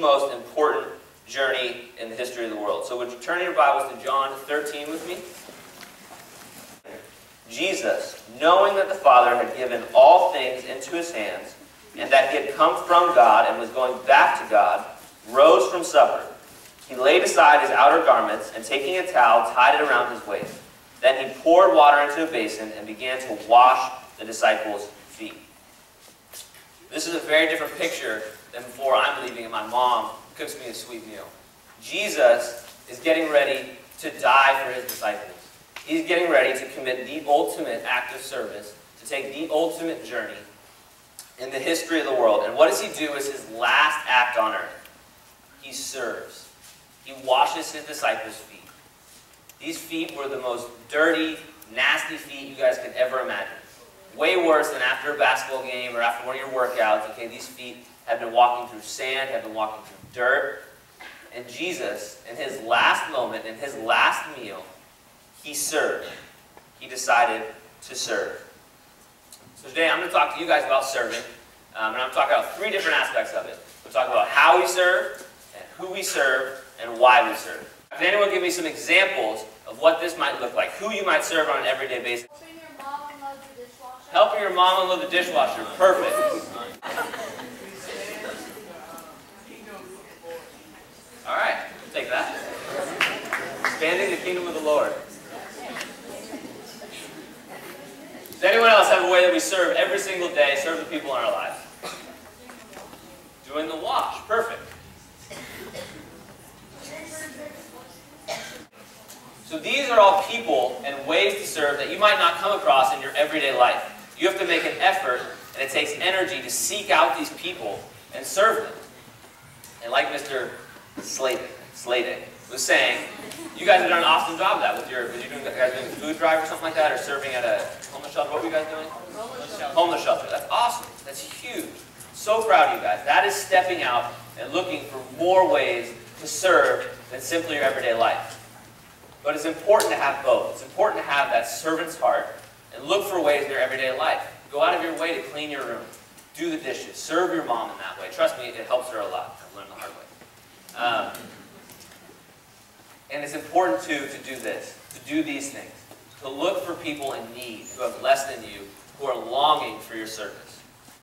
most important journey in the history of the world. So would you turn your Bibles to John 13 with me? Jesus, knowing that the Father had given all things into his hands, and that he had come from God and was going back to God, rose from supper. He laid aside his outer garments, and taking a towel, tied it around his waist. Then he poured water into a basin and began to wash the disciples' feet. This is a very different picture than before I'm leaving and my mom cooks me a sweet meal. Jesus is getting ready to die for his disciples. He's getting ready to commit the ultimate act of service, to take the ultimate journey in the history of the world. And what does he do as his last act on earth? He serves. He washes his disciples' feet. These feet were the most dirty, nasty feet you guys could ever imagine. Way worse than after a basketball game or after one of your workouts. Okay, these feet have been walking through sand, have been walking through dirt. And Jesus, in his last moment, in his last meal, he served. He decided to serve. So today I'm going to talk to you guys about serving. And I'm going to talk about three different aspects of it. We'll talk about how we serve, and who we serve, and why we serve. Can anyone give me some examples of what this might look like? Who you might serve on an everyday basis? Helping your mom unload the dishwasher. Helping your mom unload the dishwasher. Perfect. All right, we'll take that. Expanding the kingdom of the Lord. Does anyone else have a way that we serve every single day, serve the people in our lives? Doing the wash. Perfect. So these are all people and ways to serve that you might not come across in your everyday life. You have to make an effort, and it takes energy to seek out these people and serve them. And like Mr. Sladen was saying, you guys have done an awesome job of that with your, you guys doing a food drive or something like that, or serving at a homeless shelter. What were you guys doing? Homeless shelter. That's awesome. That's huge. So proud of you guys. That is stepping out and looking for more ways to serve than simply your everyday life. But it's important to have both. It's important to have that servant's heart and look for ways in your everyday life. Go out of your way to clean your room. Do the dishes. Serve your mom in that way. Trust me, it helps her a lot. I've learned the hard way. And it's important to do this, to do these things, to look for people in need who have less than you, who are longing for your service.